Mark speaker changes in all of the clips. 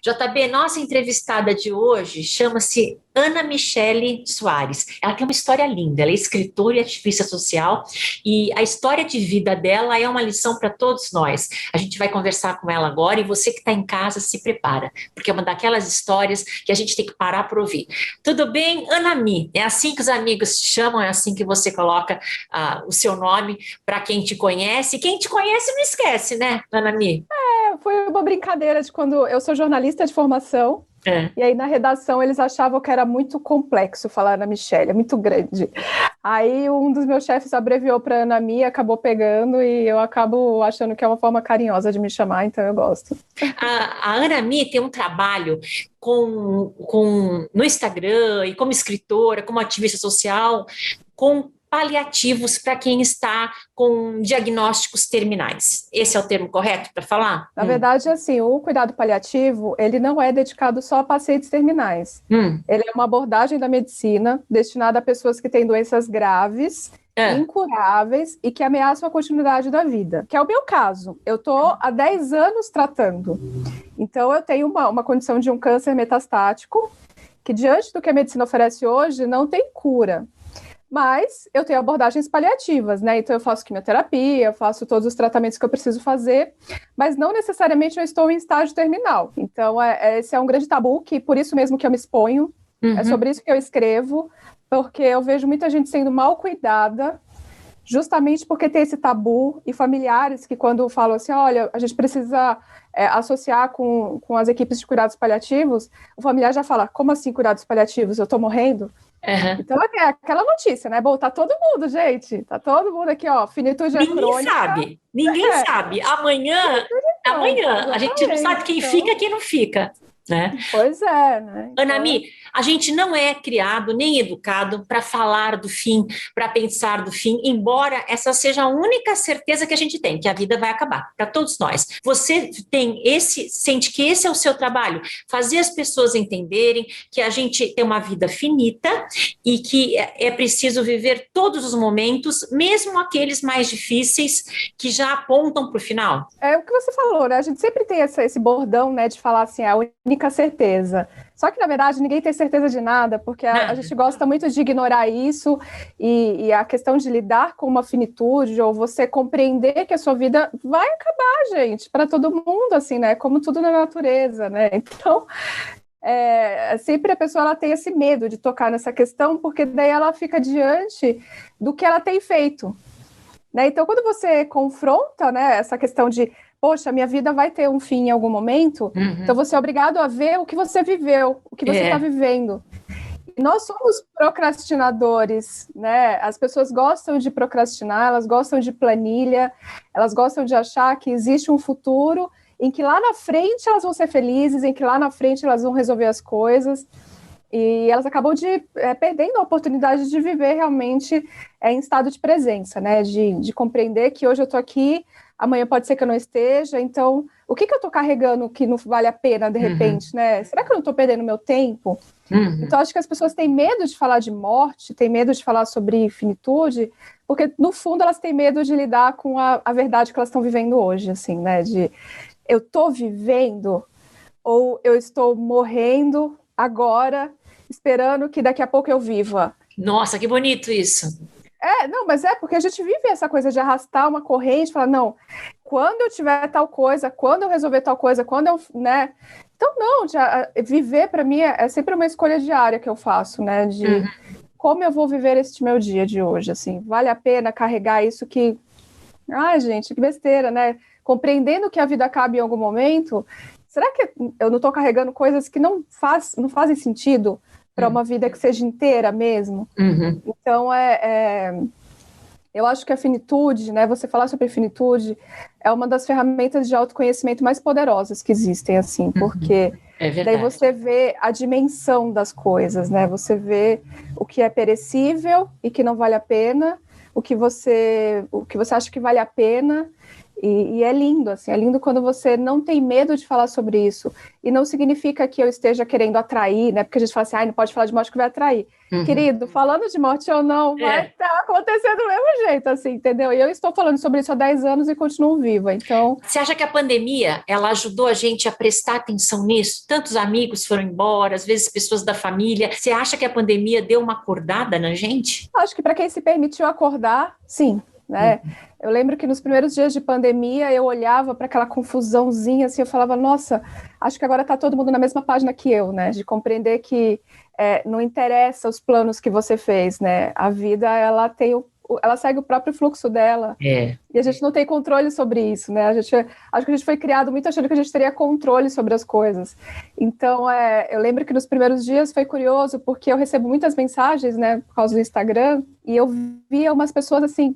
Speaker 1: JB, nossa entrevistada de hoje chama-se Ana Michele Soares. Ela tem uma história linda, ela é escritora e ativista social, e a história de vida dela é uma lição para todos nós. A gente vai conversar com ela agora, e você que está em casa, se prepara, porque é uma daquelas histórias que a gente tem que parar para ouvir. Tudo bem, Ana Mi? É assim que os amigos te chamam, é assim que você coloca o seu nome para quem te conhece. Quem te conhece não esquece, né, Ana Mi?
Speaker 2: Foi uma brincadeira de quando eu sou jornalista de formação,
Speaker 1: É.
Speaker 2: e aí na redação eles achavam que era muito complexo falar Ana Michele, é muito grande. Aí um dos meus chefes abreviou para Ana Mi, acabou pegando, e eu acabo achando que é uma forma carinhosa de me chamar, então eu gosto.
Speaker 1: A Ana Mi tem um trabalho no Instagram e como escritora, como ativista social, com paliativos para quem está com diagnósticos terminais. Esse é o termo correto para falar?
Speaker 2: Na verdade, assim, o cuidado paliativo, ele não é dedicado só a pacientes terminais.
Speaker 1: Hum.
Speaker 2: Ele é uma abordagem da medicina destinada a pessoas que têm doenças graves,
Speaker 1: É.
Speaker 2: incuráveis e que ameaçam a continuidade da vida, que é o meu caso. Eu estou há 10 anos tratando. Então, eu tenho uma condição de um câncer metastático, que diante do que a medicina oferece hoje, não tem cura. Mas eu tenho abordagens paliativas, né? Então eu faço quimioterapia, eu faço todos os tratamentos que eu preciso fazer, mas não necessariamente eu estou em estágio terminal. Então esse é um grande tabu, que por isso mesmo que eu me exponho, é sobre isso que eu escrevo, porque eu vejo muita gente sendo mal cuidada, justamente porque tem esse tabu, e familiares que quando falam assim, olha, a gente precisa associar com as equipes de cuidados paliativos, o familiar já fala, como assim cuidados paliativos? Eu estou morrendo?
Speaker 1: Uhum.
Speaker 2: Então, é aquela notícia, né? Bom, tá todo mundo, gente. Tá todo mundo aqui, ó. Finitude crônica.
Speaker 1: Ninguém sabe.
Speaker 2: Não,
Speaker 1: Amanhã, a gente não
Speaker 2: exatamente.
Speaker 1: sabe quem
Speaker 2: Então,
Speaker 1: fica e quem não fica, né?
Speaker 2: pois é, né? Então,
Speaker 1: Anami, a gente não é criado nem educado para falar do fim, para pensar do fim, embora essa seja a única certeza que a gente tem, que a vida vai acabar, para todos nós. Você sente que esse é o seu trabalho, fazer as pessoas entenderem que a gente tem uma vida finita e que é preciso viver todos os momentos, mesmo aqueles mais difíceis, que já apontam para o final.
Speaker 2: é o que você falou, né? A gente sempre tem esse bordão, né, de falar assim, a única certeza. Só que, na verdade, ninguém tem certeza de nada, porque a gente gosta muito de ignorar isso, e a questão de lidar com uma finitude, ou você compreender que a sua vida vai acabar, gente, para todo mundo, assim, né? Como tudo na natureza, né? Então, sempre a pessoa ela tem esse medo de tocar nessa questão, porque daí ela fica diante do que ela tem feito. Né? Então, quando você confronta, né, essa questão de, poxa, minha vida vai ter um fim em algum momento, então você é obrigado a ver o que você viveu, o que você está vivendo. E nós somos procrastinadores, né? As pessoas gostam de procrastinar, elas gostam de planilha, elas gostam de achar que existe um futuro em que lá na frente elas vão ser felizes, em que lá na frente elas vão resolver as coisas. E elas acabam perdendo a oportunidade de viver realmente em estado de presença, né? De compreender que hoje eu estou aqui, amanhã pode ser que eu não esteja, então o que eu estou carregando que não vale a pena de repente, né? Será que eu não estou perdendo meu tempo? Então acho que as pessoas têm medo de falar de morte, têm medo de falar sobre finitude, porque no fundo elas têm medo de lidar com a verdade que elas estão vivendo hoje, assim, né? De eu estou vivendo ou eu estou morrendo agora, esperando que daqui a pouco eu viva.
Speaker 1: Nossa, que bonito isso.
Speaker 2: Não, mas porque a gente vive essa coisa de arrastar uma corrente, falar, não, quando eu tiver tal coisa, quando eu resolver tal coisa, quando eu, né? Então, não, viver para mim é sempre uma escolha diária que eu faço, né? De como eu vou viver este meu dia de hoje, assim, vale a pena carregar isso que... Ai, gente, que besteira, né? Compreendendo que a vida acaba em algum momento, será que eu não estou carregando coisas que não fazem sentido para uma vida que seja inteira mesmo? Então, eu acho que a finitude, né, você falar sobre finitude, é uma das ferramentas de autoconhecimento mais poderosas que existem, assim, porque daí você vê a dimensão das coisas, né? Você vê o que é perecível e que não vale a pena, o que você acha que vale a pena, E é lindo, assim, é lindo quando você não tem medo de falar sobre isso. E não significa que eu esteja querendo atrair, né? Porque a gente fala assim, não pode falar de morte que vai atrair. Querido, falando de morte ou não, vai estar acontecendo do mesmo jeito, assim, entendeu? E eu estou falando sobre isso há 10 anos e continuo viva, então...
Speaker 1: Você acha que a pandemia, ela ajudou a gente a prestar atenção nisso? Tantos amigos foram embora, às vezes pessoas da família. Você acha que a pandemia deu uma acordada na gente?
Speaker 2: Acho que para quem se permitiu acordar, sim, né? Eu lembro que nos primeiros dias de pandemia eu olhava para aquela confusãozinha assim, eu falava, nossa, acho que agora está todo mundo na mesma página que eu, né? De compreender que não interessa os planos que você fez, né? A vida, ela segue o próprio fluxo dela. E a gente não tem controle sobre isso, né? Acho que a gente foi criado muito achando que a gente teria controle sobre as coisas. Então, eu lembro que nos primeiros dias foi curioso, porque eu recebo muitas mensagens, né, por causa do Instagram, e eu via umas pessoas assim,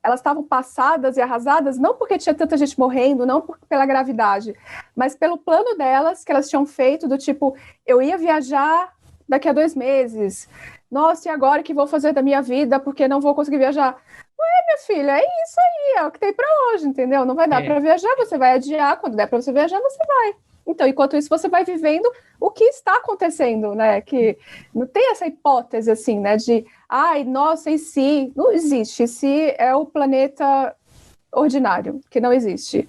Speaker 2: elas estavam passadas e arrasadas, não porque tinha tanta gente morrendo, não pela gravidade, mas pelo plano delas, que elas tinham feito, do tipo, eu ia viajar daqui a 2 meses, nossa, e agora que vou fazer da minha vida, porque não vou conseguir viajar? Minha filha, é isso aí, é o que tem para hoje, entendeu? Não vai dar para viajar, você vai adiar, quando der para você viajar, você vai. Então, enquanto isso, você vai vivendo o que está acontecendo, né? Que não tem essa hipótese, assim, né? De, nossa, e se? Não existe. Se é o planeta ordinário, que não existe.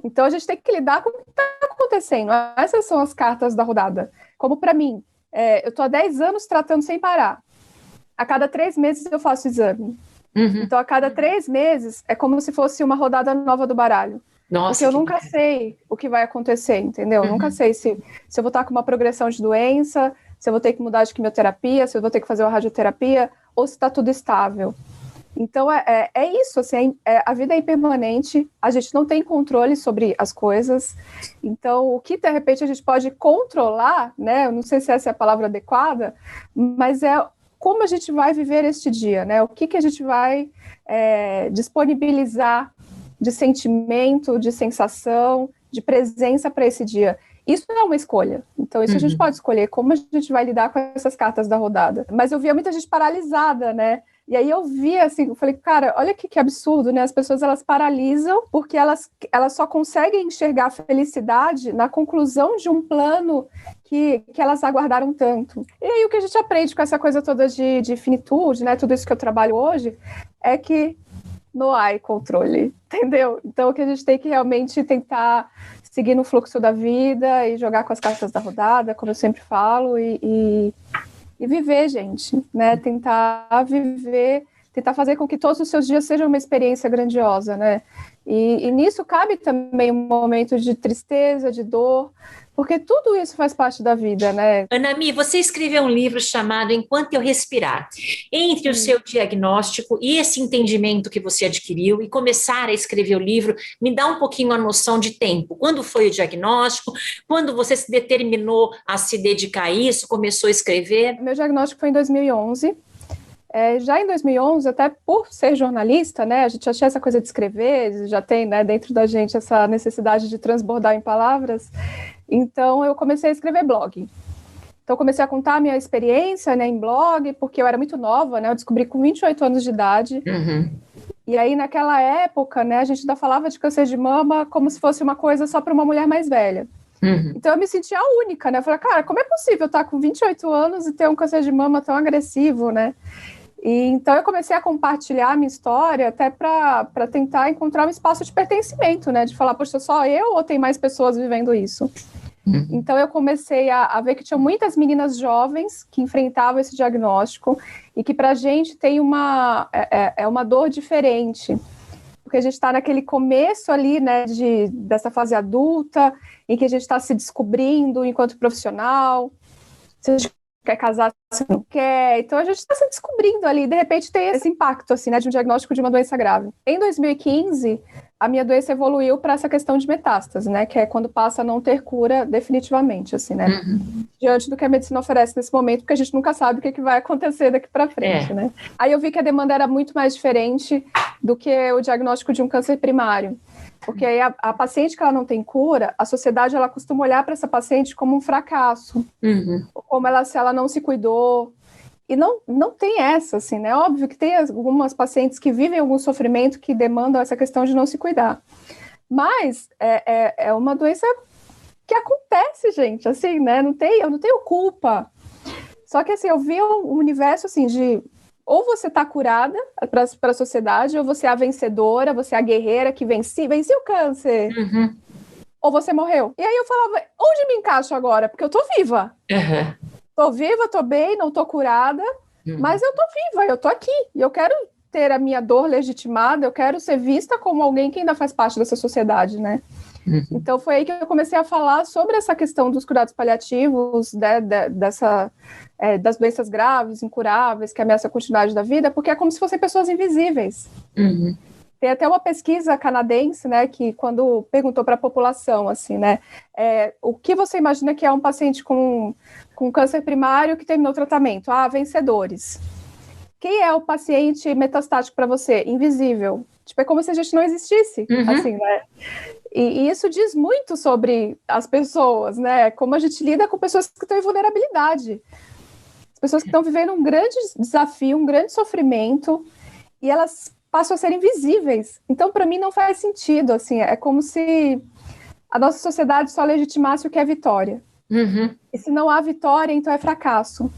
Speaker 2: Então, a gente tem que lidar com o que está acontecendo. Essas são as cartas da rodada. Como para mim, eu estou há 10 anos tratando sem parar. A cada 3 meses eu faço exame. Então, a cada 3 meses, é como se fosse uma rodada nova do baralho.
Speaker 1: Nossa,
Speaker 2: porque eu nunca sei o que vai acontecer, entendeu? Eu nunca sei se eu vou estar com uma progressão de doença, se eu vou ter que mudar de quimioterapia, se eu vou ter que fazer uma radioterapia, ou se está tudo estável. Então, é isso, assim, a vida é impermanente, a gente não tem controle sobre as coisas, então, o que, de repente, a gente pode controlar, né? Eu não sei se essa é a palavra adequada, mas como a gente vai viver este dia, né? O que a gente vai disponibilizar de sentimento, de sensação, de presença para esse dia. Isso é uma escolha. Então, isso a gente pode escolher como a gente vai lidar com essas cartas da rodada. Mas eu via muita gente paralisada, né? E aí eu vi assim, eu falei, cara, olha que absurdo, né? As pessoas, elas paralisam porque elas só conseguem enxergar a felicidade na conclusão de um plano que elas aguardaram tanto. E aí o que a gente aprende com essa coisa toda de finitude, né? Tudo isso que eu trabalho hoje, é que não há controle, entendeu? Então, o que a gente tem que realmente tentar seguir no fluxo da vida e jogar com as cartas da rodada, como eu sempre falo, e viver, gente, né? Tentar viver, tentar fazer com que todos os seus dias sejam uma experiência grandiosa, né? E nisso cabe também um momento de tristeza, de dor, porque tudo isso faz parte da vida, né?
Speaker 1: Anami, você escreveu um livro chamado Enquanto Eu Respirar. Entre o seu diagnóstico e esse entendimento que você adquiriu e começar a escrever o livro, me dá um pouquinho a noção de tempo. Quando foi o diagnóstico? Quando você se determinou a se dedicar a isso, começou a escrever?
Speaker 2: Meu diagnóstico foi em 2011. Já em 2011, até por ser jornalista, né, a gente já tinha essa coisa de escrever, já tem, né, dentro da gente essa necessidade de transbordar em palavras, então eu comecei a escrever blog. Então eu comecei a contar a minha experiência, né, em blog, porque eu era muito nova, né, eu descobri com 28 anos de idade, e aí naquela época, né, a gente ainda falava de câncer de mama como se fosse uma coisa só para uma mulher mais velha. Então eu me sentia única, né, eu falei, cara, como é possível eu estar com 28 anos e ter um câncer de mama tão agressivo, né? E então eu comecei a compartilhar a minha história até para tentar encontrar um espaço de pertencimento, né? De falar, poxa, só eu ou tem mais pessoas vivendo isso? Então eu comecei a ver que tinha muitas meninas jovens que enfrentavam esse diagnóstico e que para a gente tem uma dor diferente, porque a gente está naquele começo ali, né, dessa fase adulta, em que a gente está se descobrindo enquanto profissional, se a gente quer casar, se não quer. Então, a gente está se descobrindo ali. De repente, tem esse impacto, assim, né, de um diagnóstico de uma doença grave. Em 2015, a minha doença evoluiu para essa questão de metástase, né, que é quando passa a não ter cura definitivamente, assim, né, diante do que a medicina oferece nesse momento, porque a gente nunca sabe o que vai acontecer daqui para frente, né. Aí eu vi que a demanda era muito mais diferente do que o diagnóstico de um câncer primário. Porque aí a paciente que ela não tem cura, a sociedade ela costuma olhar para essa paciente como um fracasso, como se ela não se cuidou. E não tem essa, assim, né? Óbvio que tem algumas pacientes que vivem algum sofrimento que demandam essa questão de não se cuidar. Mas é uma doença que acontece, gente, assim, né? Eu não tenho culpa. Só que, assim, eu vi um universo, assim, de ou você está curada para a sociedade, ou você é a vencedora, você é a guerreira que venci o câncer.
Speaker 1: Uhum.
Speaker 2: Ou você morreu. E aí eu falava, onde me encaixo agora? Porque eu tô viva.
Speaker 1: Uhum.
Speaker 2: Tô viva, tô bem, não tô curada, mas eu tô viva, eu tô aqui. E eu quero ter a minha dor legitimada, eu quero ser vista como alguém que ainda faz parte dessa sociedade, né?
Speaker 1: Uhum.
Speaker 2: Então foi aí que eu comecei a falar sobre essa questão dos cuidados paliativos, das doenças graves, incuráveis, que ameaçam a continuidade da vida, porque é como se fossem pessoas invisíveis.
Speaker 1: Uhum.
Speaker 2: Tem até uma pesquisa canadense, né, que quando perguntou para a população, assim, né, o que você imagina que é um paciente com câncer primário que terminou o tratamento? Ah, vencedores. Quem é o paciente metastático para você? Invisível. Tipo, é como se a gente não existisse, assim, né? E isso diz muito sobre as pessoas, né? Como a gente lida com pessoas que estão em vulnerabilidade. As pessoas que estão vivendo um grande desafio, um grande sofrimento, e elas passam a ser invisíveis. Então, para mim, não faz sentido, assim, é como se a nossa sociedade só legitimasse o que é vitória.
Speaker 1: Uhum.
Speaker 2: E se não há vitória, então é fracasso.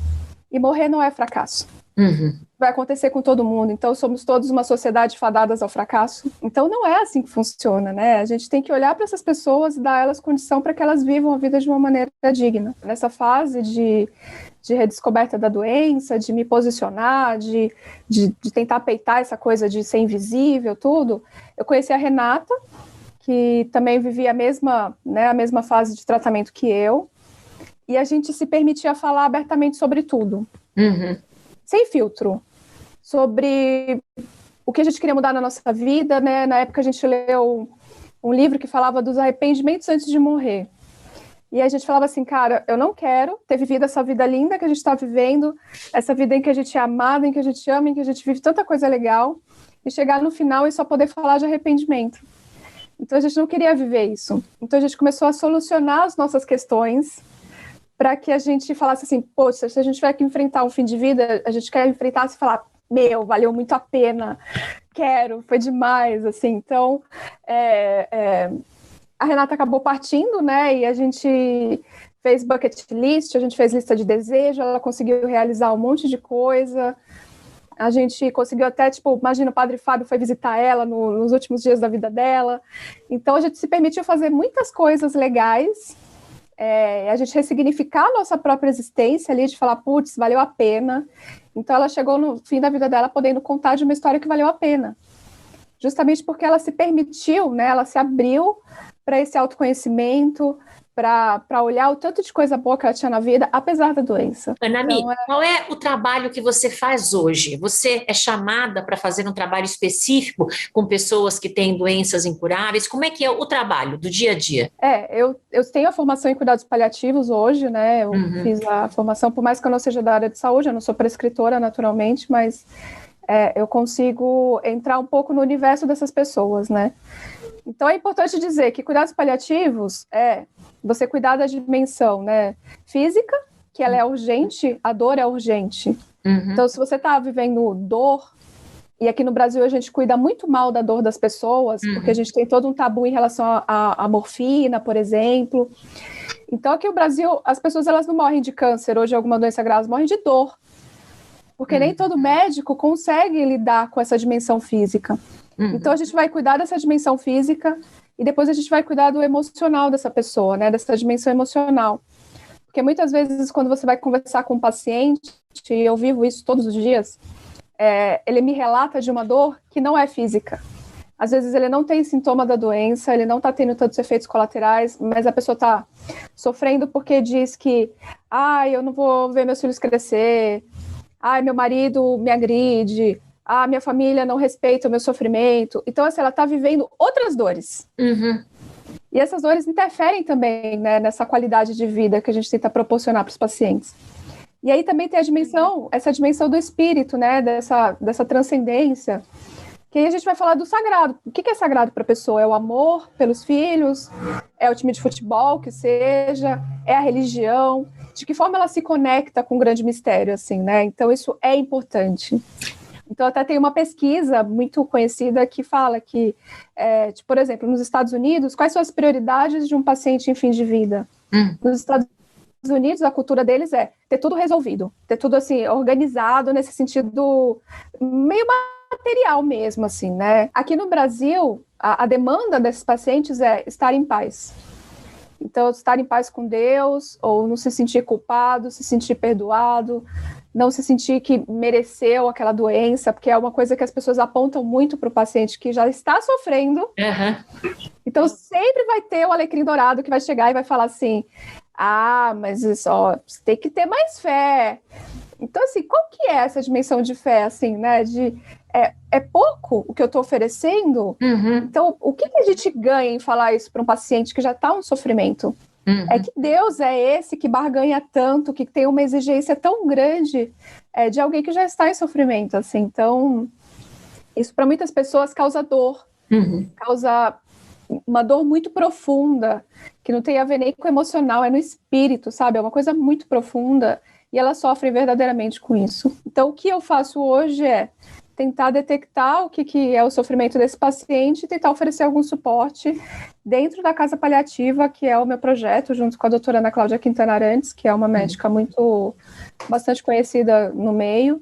Speaker 2: E morrer não é fracasso.
Speaker 1: Uhum.
Speaker 2: Vai acontecer com todo mundo, então somos todos uma sociedade fadadas ao fracasso. Então não é assim que funciona, né? A gente tem que olhar para essas pessoas e dar a elas condição para que elas vivam a vida de uma maneira digna. Nessa fase de redescoberta da doença, de me posicionar, de tentar peitar essa coisa de ser invisível, tudo, eu conheci a Renata, que também vivia a mesma fase de tratamento que eu, e a gente se permitia falar abertamente sobre tudo.
Speaker 1: Uhum.
Speaker 2: Sem filtro, sobre o que a gente queria mudar na nossa vida, né? Na época a gente leu um livro que falava dos arrependimentos antes de morrer. E a gente falava assim, cara, eu não quero ter vivido essa vida linda que a gente está vivendo, essa vida em que a gente é amado, em que a gente ama, em que a gente vive tanta coisa legal, e chegar no final e só poder falar de arrependimento. Então a gente não queria viver isso. Então a gente começou a solucionar as nossas questões, para que a gente falasse assim, poxa, se a gente tiver que enfrentar um fim de vida, a gente quer enfrentar e falar, valeu muito a pena, foi demais, assim. Então, a Renata acabou partindo, né, e a gente fez bucket list, a gente fez lista de desejo, ela conseguiu realizar um monte de coisa, a gente conseguiu até, imagina, o Padre Fábio foi visitar ela nos últimos dias da vida dela, então a gente se permitiu fazer muitas coisas legais, a gente ressignificar a nossa própria existência ali, de falar, putz, valeu a pena. Então ela chegou no fim da vida dela podendo contar de uma história que valeu a pena. Justamente porque ela se permitiu, né, ela se abriu para esse autoconhecimento, para olhar o tanto de coisa boa que ela tinha na vida, apesar da doença.
Speaker 1: Anami,
Speaker 2: então,
Speaker 1: qual é o trabalho que você faz hoje? Você é chamada para fazer um trabalho específico com pessoas que têm doenças incuráveis? Como é que é o trabalho do dia a dia?
Speaker 2: Eu tenho a formação em cuidados paliativos hoje, né? Eu fiz a formação, por mais que eu não seja da área de saúde, eu não sou prescritora naturalmente, mas eu consigo entrar um pouco no universo dessas pessoas, né? Então é importante dizer que cuidados paliativos é você cuidar da dimensão, né, física, que ela é urgente, a dor é urgente. Então, se você está vivendo dor, e aqui no Brasil a gente cuida muito mal da dor das pessoas, porque a gente tem todo um tabu em relação à morfina, por exemplo. Então, aqui no Brasil, as pessoas elas não morrem de câncer ou de alguma doença grave, elas morrem de dor. Porque nem todo médico consegue lidar com essa dimensão física. Então, a gente vai cuidar dessa dimensão física e depois a gente vai cuidar do emocional dessa pessoa, né? Dessa dimensão emocional. Porque muitas vezes, quando você vai conversar com um paciente, e eu vivo isso todos os dias, ele me relata de uma dor que não é física. Às vezes ele não tem sintoma da doença, ele não está tendo tantos efeitos colaterais, mas a pessoa está sofrendo porque diz que eu não vou ver meus filhos crescer, meu marido me agride, minha família não respeita o meu sofrimento. Então, assim, ela está vivendo outras dores. E essas dores interferem também, né, nessa qualidade de vida que a gente tenta proporcionar para os pacientes. E aí também tem essa dimensão do espírito, né, dessa transcendência, que aí a gente vai falar do sagrado. O que é sagrado para a pessoa? É o amor pelos filhos? É o time de futebol, que seja? É a religião? de que forma ela se conecta com o grande mistério, assim, né? Então, isso é importante. Então, até tem uma pesquisa muito conhecida que fala que, tipo, por exemplo, nos Estados Unidos, quais são as prioridades de um paciente em fim de vida? Nos Estados Unidos, a cultura deles é ter tudo resolvido, ter tudo, assim, organizado nesse sentido meio material mesmo, assim, né? Aqui no Brasil, a demanda desses pacientes é estar em paz. Então, estar em paz com Deus, ou não se sentir culpado, se sentir perdoado, não se sentir que mereceu aquela doença, porque é uma coisa que as pessoas apontam muito para o paciente que já está sofrendo.
Speaker 1: Uhum.
Speaker 2: Então, sempre vai ter o alecrim dourado que vai chegar e vai falar assim, mas isso, você tem que ter mais fé. Então, assim, qual que é essa dimensão de fé, assim, né? É pouco o que eu estou oferecendo?
Speaker 1: Uhum.
Speaker 2: Então, o que a gente ganha em falar isso para um paciente que já está em sofrimento?
Speaker 1: Uhum.
Speaker 2: É que Deus é esse que barganha tanto, que tem uma exigência tão grande de alguém que já está em sofrimento, assim. Então, isso para muitas pessoas causa dor, causa uma dor muito profunda, que não tem a ver nem com o emocional, é no espírito, sabe? É uma coisa muito profunda e elas sofrem verdadeiramente com isso. Então, o que eu faço hoje é tentar detectar o que é o sofrimento desse paciente e tentar oferecer algum suporte dentro da casa paliativa, que é o meu projeto, junto com a doutora Ana Cláudia Quintana Arantes, que é uma médica bastante conhecida no meio.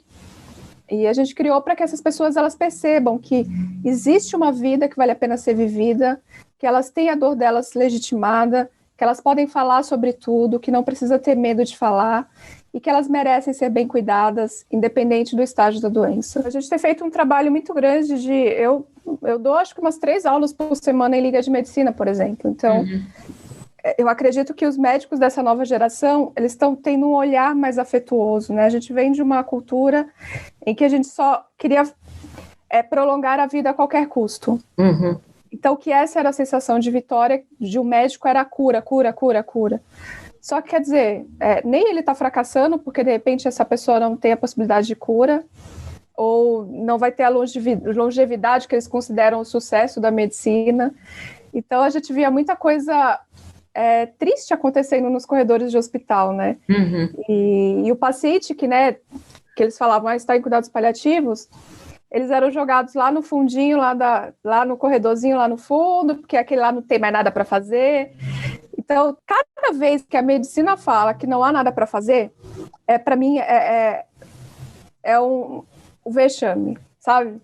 Speaker 2: E a gente criou para que essas pessoas elas percebam que existe uma vida que vale a pena ser vivida, que elas têm a dor delas legitimada, que elas podem falar sobre tudo, que não precisa ter medo de falar e que elas merecem ser bem cuidadas, independente do estágio da doença. A gente tem feito um trabalho muito grande eu dou acho que umas 3 aulas por semana em Liga de Medicina, por exemplo. Então, eu acredito que os médicos dessa nova geração, eles estão tendo um olhar mais afetuoso, né? A gente vem de uma cultura em que a gente só queria prolongar a vida a qualquer custo. Então, que essa era a sensação de vitória de um médico, era cura, cura, cura, cura. Só que, quer dizer, nem ele está fracassando, porque, de repente, essa pessoa não tem a possibilidade de cura, ou não vai ter a longevidade que eles consideram o sucesso da medicina. Então, a gente via muita coisa triste acontecendo nos corredores de hospital, né? E o paciente que eles falavam, está em cuidados paliativos, eles eram jogados lá no fundinho, lá no corredorzinho, lá no fundo, porque aquele lá não tem mais nada para fazer. Então, cada vez que a medicina fala que não há nada para fazer, para mim um vexame, sabe?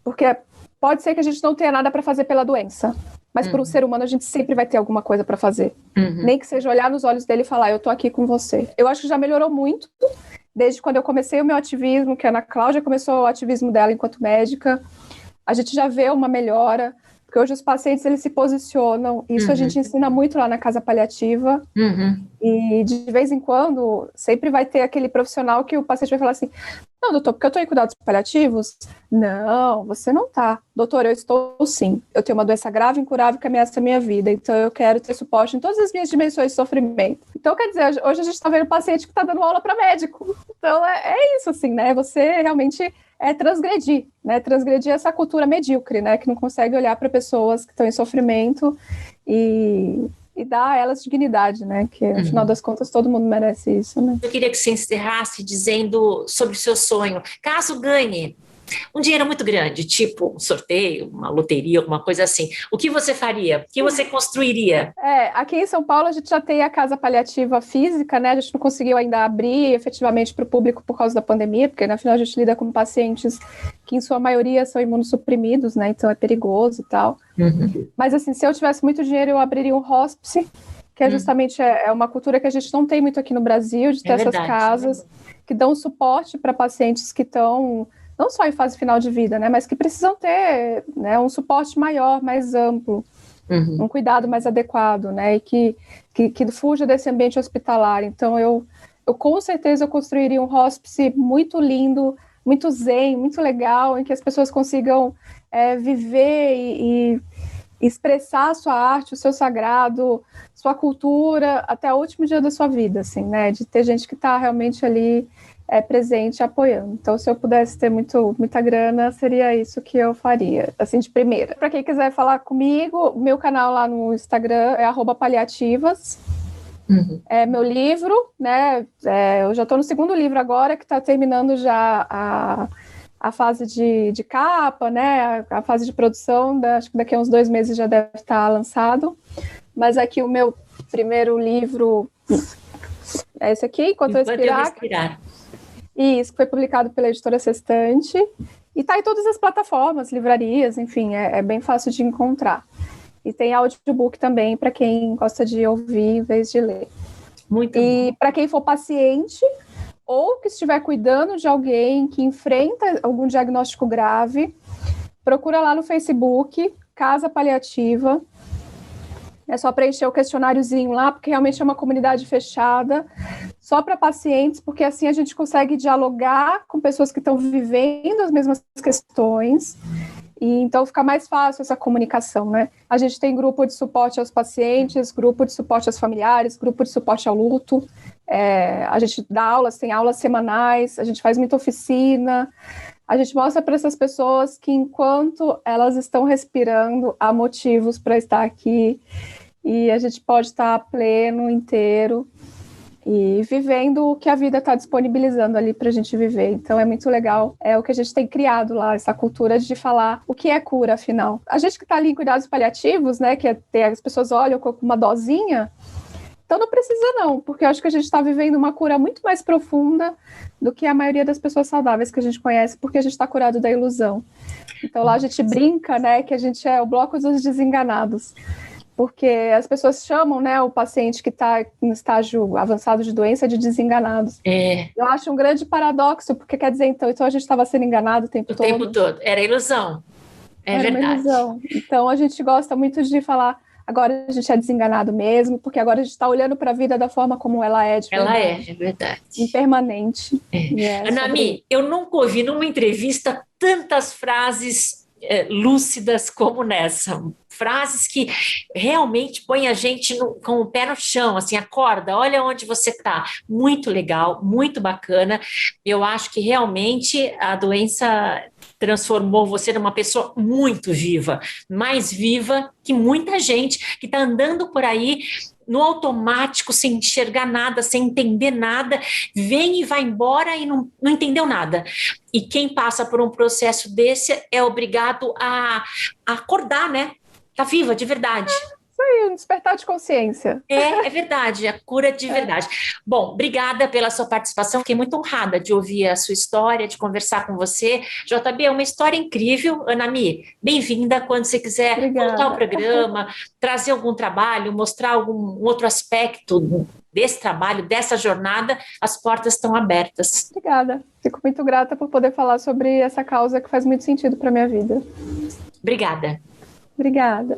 Speaker 2: Porque pode ser que a gente não tenha nada para fazer pela doença, mas por um ser humano a gente sempre vai ter alguma coisa para fazer. Nem que seja olhar nos olhos dele e falar, eu tô aqui com você. Eu acho que já melhorou muito, desde quando eu comecei o meu ativismo, que a Ana Cláudia começou o ativismo dela enquanto médica. A gente já vê uma melhora, porque hoje os pacientes eles se posicionam, isso a gente ensina muito lá na casa paliativa, e de vez em quando sempre vai ter aquele profissional que o paciente vai falar assim, não, doutor, porque eu estou em cuidados paliativos? Não, você não está. Doutor, eu estou sim. Eu tenho uma doença grave, incurável, que ameaça a minha vida, então eu quero ter suporte em todas as minhas dimensões de sofrimento. Então, quer dizer, hoje a gente está vendo paciente que está dando aula para médico. Então, é isso, assim, né? Você realmente transgredir, né? Transgredir essa cultura medíocre, né? Que não consegue olhar para pessoas que estão em sofrimento e dar a elas dignidade, né? Que, afinal das contas, todo mundo merece isso, né?
Speaker 1: Eu queria que você encerrasse dizendo sobre o seu sonho. Caso ganhe um dinheiro muito grande, tipo um sorteio, uma loteria, alguma coisa assim, o que você faria? O que você construiria?
Speaker 2: Aqui em São Paulo a gente já tem a casa paliativa física, né? A gente não conseguiu ainda abrir efetivamente para o público por causa da pandemia, porque afinal a gente lida com pacientes que em sua maioria são imunossuprimidos, né? Então é perigoso e tal. Mas assim, se eu tivesse muito dinheiro, eu abriria um hospice, que justamente uma cultura que a gente não tem muito aqui no Brasil, de ter essas casas que dão suporte para pacientes que estão não só em fase final de vida, né, mas que precisam ter, né, um suporte maior, mais amplo, um cuidado mais adequado, né, e que fuja desse ambiente hospitalar. Então, eu com certeza eu construiria um hospice muito lindo, muito zen, muito legal, em que as pessoas consigam viver e expressar a sua arte, o seu sagrado, sua cultura, até o último dia da sua vida, assim, né, de ter gente que está realmente ali presente, apoiando. Então, se eu pudesse ter muita grana, seria isso que eu faria, assim, de primeira. Para quem quiser falar comigo, meu canal lá no Instagram é @paliativas, Meu livro, né? Eu já estou no segundo livro agora, que está terminando já a fase de capa, né? A fase de produção, acho que daqui a uns 2 meses já deve estar lançado. Mas aqui o meu primeiro livro é esse aqui, Enquanto Eu Respirar. Isso, que foi publicado pela editora Sextante. E está em todas as plataformas, livrarias, enfim, é bem fácil de encontrar. E tem audiobook também, para quem gosta de ouvir em vez de ler.
Speaker 1: Muito bom.
Speaker 2: E para quem for paciente ou que estiver cuidando de alguém que enfrenta algum diagnóstico grave, procura lá no Facebook, Casa Paliativa. É só preencher o questionáriozinho lá, porque realmente é uma comunidade fechada, só para pacientes, porque assim a gente consegue dialogar com pessoas que estão vivendo as mesmas questões, e então fica mais fácil essa comunicação, né? A gente tem grupo de suporte aos pacientes, grupo de suporte aos familiares, grupo de suporte ao luto, a gente dá aulas, tem aulas semanais, a gente faz muita oficina, a gente mostra para essas pessoas que enquanto elas estão respirando, há motivos para estar aqui, e a gente pode estar pleno, inteiro, e vivendo o que a vida está disponibilizando ali para a gente viver. Então é muito legal, é o que a gente tem criado lá, essa cultura de falar o que é cura, afinal. A gente que está ali em cuidados paliativos, né, que as pessoas olham com uma dosinha, então não precisa não, porque eu acho que a gente está vivendo uma cura muito mais profunda do que a maioria das pessoas saudáveis que a gente conhece, porque a gente está curado da ilusão. Então lá a gente brinca, né, que a gente é o bloco dos desenganados, porque as pessoas chamam, né, o paciente que está no estágio avançado de doença de desenganados. Eu acho um grande paradoxo, porque quer dizer, então a gente estava sendo enganado o tempo todo.
Speaker 1: O tempo todo, era ilusão. Era verdade.
Speaker 2: Uma ilusão. Então a gente gosta muito de falar, agora a gente é desenganado mesmo, porque agora a gente está olhando para a vida da forma como ela é, de verdade.
Speaker 1: Ela é verdade.
Speaker 2: Impermanente.
Speaker 1: Anami, eu nunca ouvi numa entrevista tantas frases lúcidas como nessa. Frases que realmente põem a gente com o pé no chão, assim, acorda, olha onde você está. Muito legal, muito bacana. Eu acho que realmente a doença transformou você numa pessoa muito viva, mais viva que muita gente que está andando por aí no automático, sem enxergar nada, sem entender nada, vem e vai embora e não entendeu nada. E quem passa por um processo desse é obrigado a acordar, né? Tá viva, de verdade.
Speaker 2: Isso aí, um despertar de consciência.
Speaker 1: É verdade, a cura de verdade. Bom, obrigada pela sua participação, fiquei muito honrada de ouvir a sua história, de conversar com você. JB, é uma história incrível. Anami, bem-vinda quando você quiser voltar ao programa, trazer algum trabalho, mostrar algum outro aspecto desse trabalho, dessa jornada, as portas estão abertas.
Speaker 2: Obrigada, fico muito grata por poder falar sobre essa causa que faz muito sentido para a minha vida.
Speaker 1: Obrigada.
Speaker 2: Obrigada.